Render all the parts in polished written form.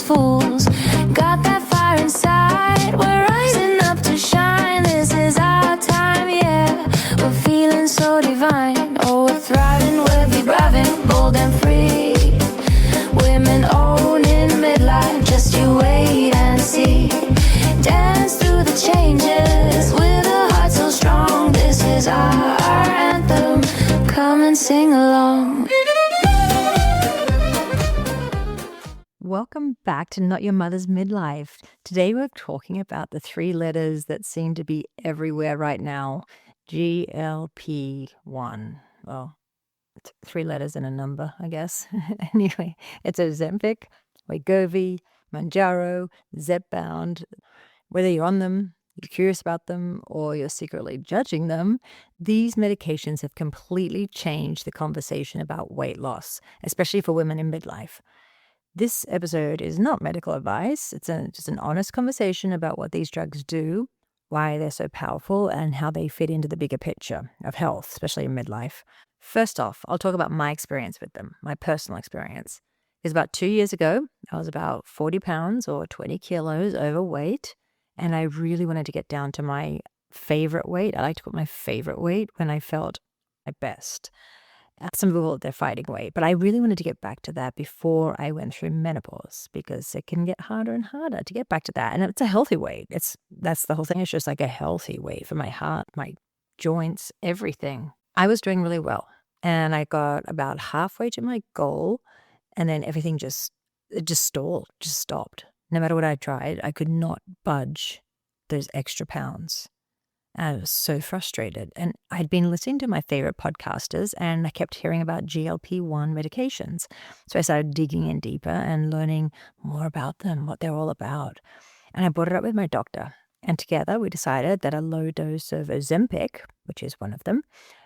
fools. Got that fire inside, we're rising up to shine. This is our time, yeah, we're feeling so divine. Oh, we're thriving, we'll be thriving, bold and free. Women owning midlife, just you wait and see. Dance through the changes with a heart so strong. This is our anthem, come and sing along. Welcome back to Not Your Mother's Midlife. Today we're talking about the three letters that seem to be everywhere right now. GLP-1. Well, it's three letters and a number, I guess. Anyway, it's Ozempic, Wegovy, Mounjaro, Zepbound. Whether you're on them, you're curious about them, or you're secretly judging them, these medications have completely changed the conversation about weight loss, especially for women in midlife. This episode is not medical advice. It's just an honest conversation about what these drugs do, why they're so powerful, and how they fit into the bigger picture of health, especially in midlife. First off, I'll talk about my experience with them, my personal experience. It was about 2 years ago. I was about 40 pounds or 20 kilos overweight, and I really wanted to get down to my favorite weight. I like to put my favorite weight when I felt my best. Some people, they're fighting weight, but I really wanted to get back to that before I went through menopause, because it can get harder and harder to get back to that. And it's a healthy weight. That's the whole thing. It's just like a healthy weight for my heart, my joints, everything. I was doing really well, and I got about halfway to my goal, and then everything just stalled, just stopped. No matter what I tried, I could not budge those extra pounds. I was so frustrated. And I'd been listening to my favorite podcasters, and I kept hearing about GLP-1 medications. So I started digging in deeper and learning more about them, what they're all about. And I brought it up with my doctor. And together we decided that a low dose of Ozempic, which is one of them,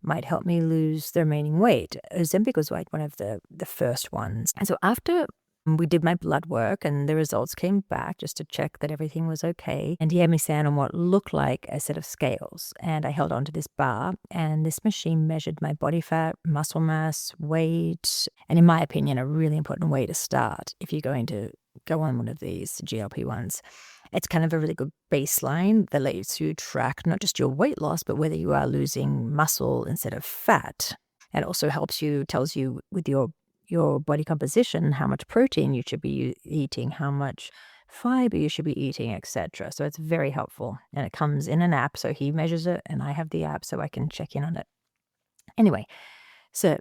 might help me lose the remaining weight. Ozempic was like one of the first ones. And so after we did my blood work and the results came back just to check that everything was okay, and he had me stand on what looked like a set of scales. And I held onto this bar, and this machine measured my body fat, muscle mass, weight, and in my opinion, a really important way to start if you're going to go on one of these GLP-1s. It's kind of a really good baseline that lets you track not just your weight loss, but whether you are losing muscle instead of fat. It also tells you with your body composition, how much protein you should be eating, how much fiber you should be eating, etc. So it's very helpful. And it comes in an app, so he measures it, and I have the app so I can check in on it. Anyway, so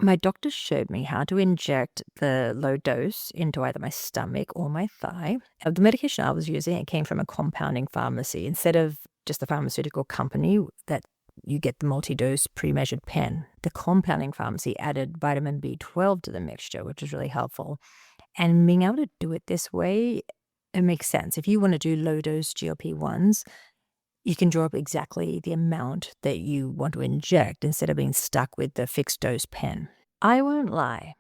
my doctor showed me how to inject the low dose into either my stomach or my thigh. The medication I was using, it came from a compounding pharmacy. Instead of just the pharmaceutical company that you get the multi-dose pre-measured pen, the compounding pharmacy added vitamin B12 to the mixture, which is really helpful. And being able to do it this way, it makes sense. If you want to do low-dose GLP-1s, you can draw up exactly the amount that you want to inject instead of being stuck with the fixed-dose pen. I won't lie.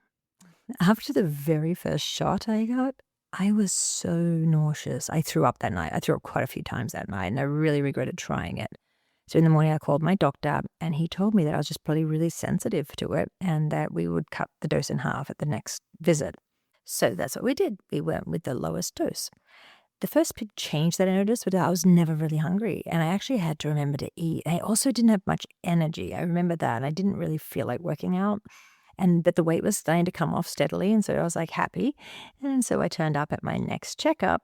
After the very first shot I got, I was so nauseous. I threw up that night. I threw up quite a few times that night, and I really regretted trying it. So in the morning, I called my doctor, and he told me that I was just probably really sensitive to it and that we would cut the dose in half at the next visit. So that's what we did. We went with the lowest dose. The first big change that I noticed was that I was never really hungry, and I actually had to remember to eat. I also didn't have much energy. I remember that, and I didn't really feel like working out, but the weight was starting to come off steadily, and so I was like happy. And so I turned up at my next checkup,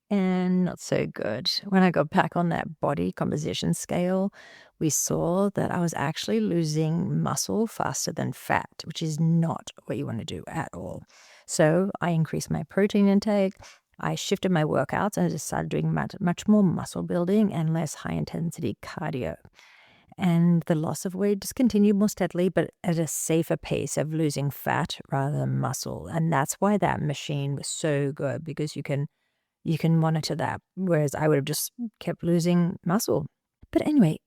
and not so good. When I got back on that body composition scale, we saw that I was actually losing muscle faster than fat, which is not what you want to do at all. So I increased my protein intake. I shifted my workouts, and I just started doing much more muscle building and less high-intensity cardio. And the loss of weight just continued more steadily, but at a safer pace of losing fat rather than muscle. And that's why that machine was so good, because you can monitor that, whereas I would have just kept losing muscle. But anyway,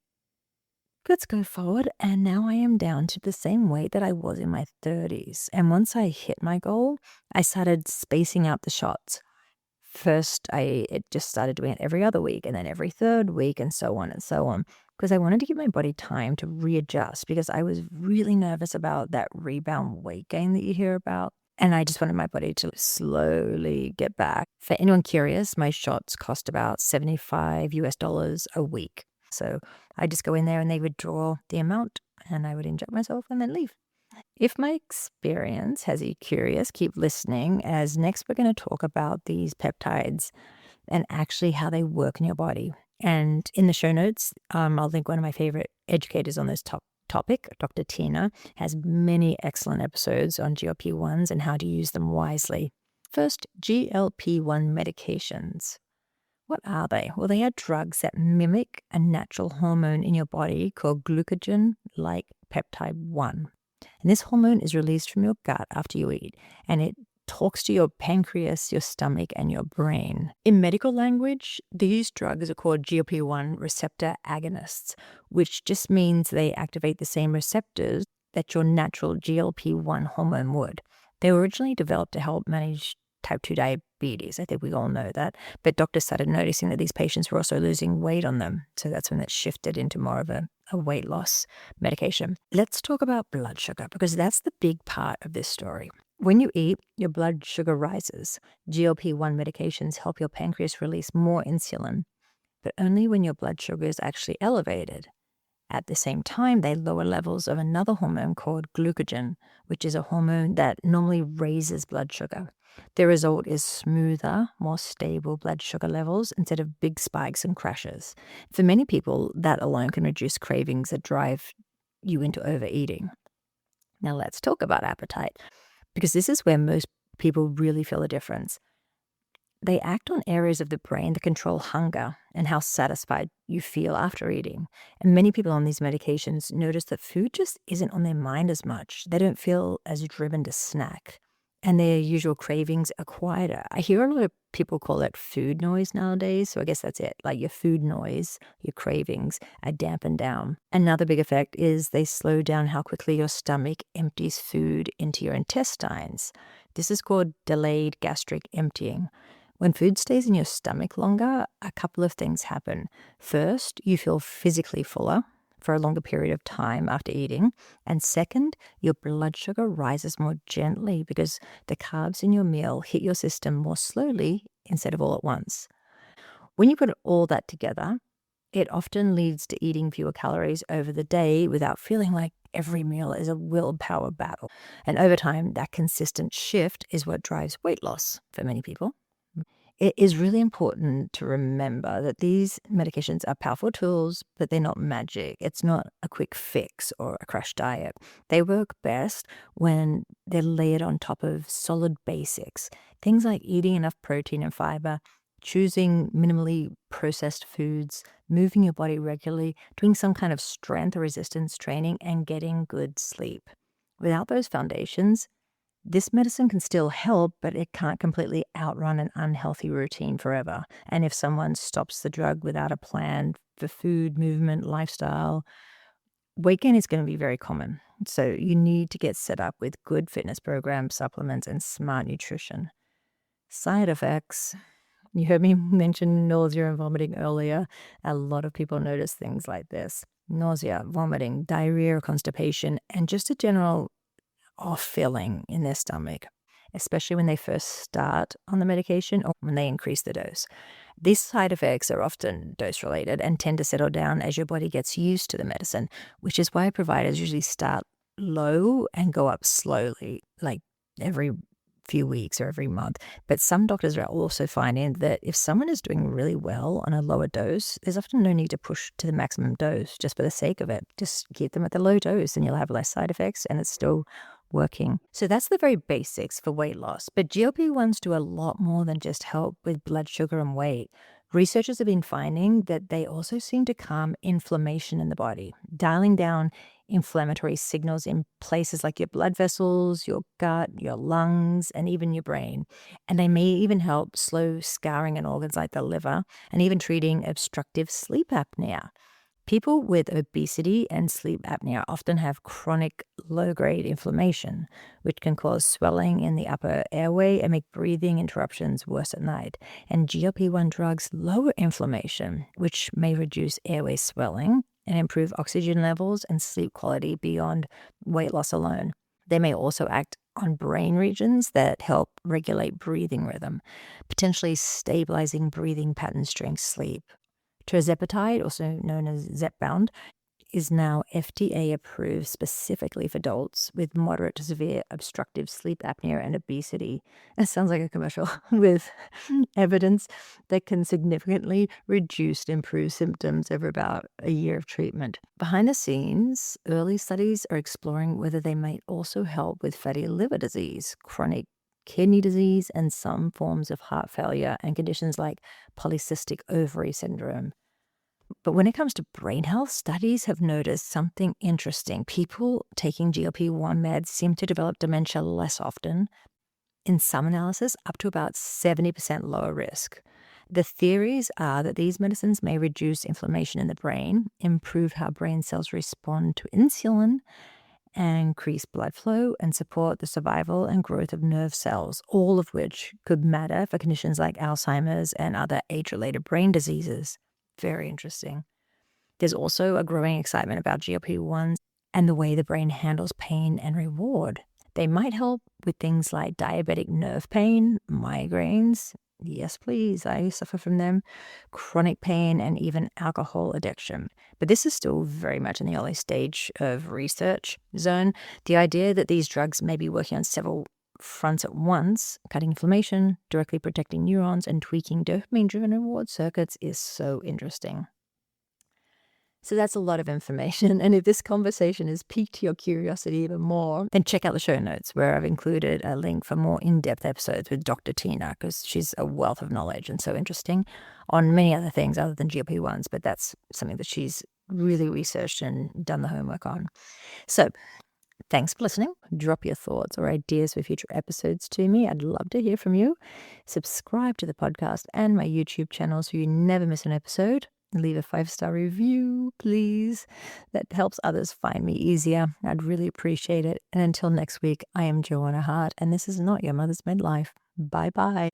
let's go forward, and now I am down to the same weight that I was in my 30s. And once I hit my goal, I started spacing out the shots. First, it just started doing it every other week, and then every third week, and so on, because I wanted to give my body time to readjust, because I was really nervous about that rebound weight gain that you hear about. And I just wanted my body to slowly get back. For anyone curious, my shots cost about $75 a week. So I just go in there and they would draw the amount and I would inject myself and then leave. If my experience has you curious, keep listening, as next we're going to talk about these peptides and actually how they work in your body. And in the show notes, I'll link one of my favorite educators on this topic, Dr. Tyna, has many excellent episodes on GLP-1s and how to use them wisely. First, GLP-1 medications. What are they? Well, they are drugs that mimic a natural hormone in your body called glucagon-like peptide 1. And this hormone is released from your gut after you eat, and it talks to your pancreas, your stomach, and your brain. In medical language, these drugs are called GLP-1 receptor agonists, which just means they activate the same receptors that your natural GLP-1 hormone would. They were originally developed to help manage type 2 diabetes. I think we all know that. But doctors started noticing that these patients were also losing weight on them. So that's when it shifted into more of a weight loss medication. Let's talk about blood sugar, because that's the big part of this story. When you eat, your blood sugar rises. GLP-1 medications help your pancreas release more insulin, but only when your blood sugar is actually elevated. At the same time, they lower levels of another hormone called glucagon, which is a hormone that normally raises blood sugar. The result is smoother, more stable blood sugar levels instead of big spikes and crashes. For many people, that alone can reduce cravings that drive you into overeating. Now let's talk about appetite, because this is where most people really feel a difference. They act on areas of the brain that control hunger and how satisfied you feel after eating. And many people on these medications notice that food just isn't on their mind as much. They don't feel as driven to snack, and their usual cravings are quieter. I hear a lot of people call it food noise nowadays, so I guess that's it. Like your food noise, your cravings are dampened down. Another big effect is they slow down how quickly your stomach empties food into your intestines. This is called delayed gastric emptying. When food stays in your stomach longer, a couple of things happen. First, you feel physically fuller for a longer period of time after eating. And second, your blood sugar rises more gently because the carbs in your meal hit your system more slowly instead of all at once. When you put all that together, it often leads to eating fewer calories over the day without feeling like every meal is a willpower battle. And over time, that consistent shift is what drives weight loss for many people. It is really important to remember that these medications are powerful tools, but they're not magic. It's not a quick fix or a crash diet. They work best when they're layered on top of solid basics. Things like eating enough protein and fiber, choosing minimally processed foods, moving your body regularly, doing some kind of strength or resistance training, and getting good sleep. Without those foundations, this medicine can still help, but it can't completely outrun an unhealthy routine forever. And if someone stops the drug without a plan for food, movement, lifestyle, weight gain is going to be very common. So you need to get set up with good fitness programs, supplements, and smart nutrition. Side effects. You heard me mention nausea and vomiting earlier. A lot of people notice things like this. Nausea, vomiting, diarrhea, constipation, and just a general off feeling in their stomach, especially when they first start on the medication or when they increase the dose. These side effects are often dose related and tend to settle down as your body gets used to the medicine, which is why providers usually start low and go up slowly, like every few weeks or every month. But some doctors are also finding that if someone is doing really well on a lower dose, there's often no need to push to the maximum dose just for the sake of it. Just keep them at the low dose and you'll have less side effects and it's still working. So that's the very basics for weight loss. But GLP-1s do a lot more than just help with blood sugar and weight. Researchers have been finding that they also seem to calm inflammation in the body, dialing down inflammatory signals in places like your blood vessels, your gut, your lungs, and even your brain. And they may even help slow scarring in organs like the liver and even treating obstructive sleep apnea. People with obesity and sleep apnea often have chronic low-grade inflammation, which can cause swelling in the upper airway and make breathing interruptions worse at night. And GLP-1 drugs lower inflammation, which may reduce airway swelling and improve oxygen levels and sleep quality beyond weight loss alone. They may also act on brain regions that help regulate breathing rhythm, potentially stabilizing breathing patterns during sleep. Tirzepatide, also known as Zepbound, is now FDA approved specifically for adults with moderate to severe obstructive sleep apnea and obesity. It sounds like a commercial with evidence that can significantly reduce and improve symptoms over about a year of treatment. Behind the scenes, early studies are exploring whether they might also help with fatty liver disease, chronic kidney disease, and some forms of heart failure and conditions like polycystic ovary syndrome. But when it comes to brain health, studies have noticed something interesting. People taking GLP-1 meds seem to develop dementia less often. In some analysis, up to about 70% lower risk. The theories are that these medicines may reduce inflammation in the brain, improve how brain cells respond to insulin, and increase blood flow and support the survival and growth of nerve cells, all of which could matter for conditions like Alzheimer's and other age-related brain diseases. Very interesting. There's also a growing excitement about GLP-1s and the way the brain handles pain and reward. They might help with things like diabetic nerve pain, migraines, yes please, I suffer from them, chronic pain, and even alcohol addiction. But this is still very much in the early stage of research zone. The idea that these drugs may be working on several fronts at once, cutting inflammation, directly protecting neurons, and tweaking dopamine-driven reward circuits is so interesting. So that's a lot of information, and if this conversation has piqued your curiosity even more, then check out the show notes where I've included a link for more in-depth episodes with Dr. Tyna, because she's a wealth of knowledge and so interesting on many other things other than GLP-1s, but that's something that she's really researched and done the homework on. So thanks for listening. Drop your thoughts or ideas for future episodes to me. I'd love to hear from you. Subscribe to the podcast and my YouTube channel so you never miss an episode. Leave a 5-star review, please. That helps others find me easier. I'd really appreciate it. And until next week, I am Johanna, and this is Not Your Mother's Midlife. Bye-bye.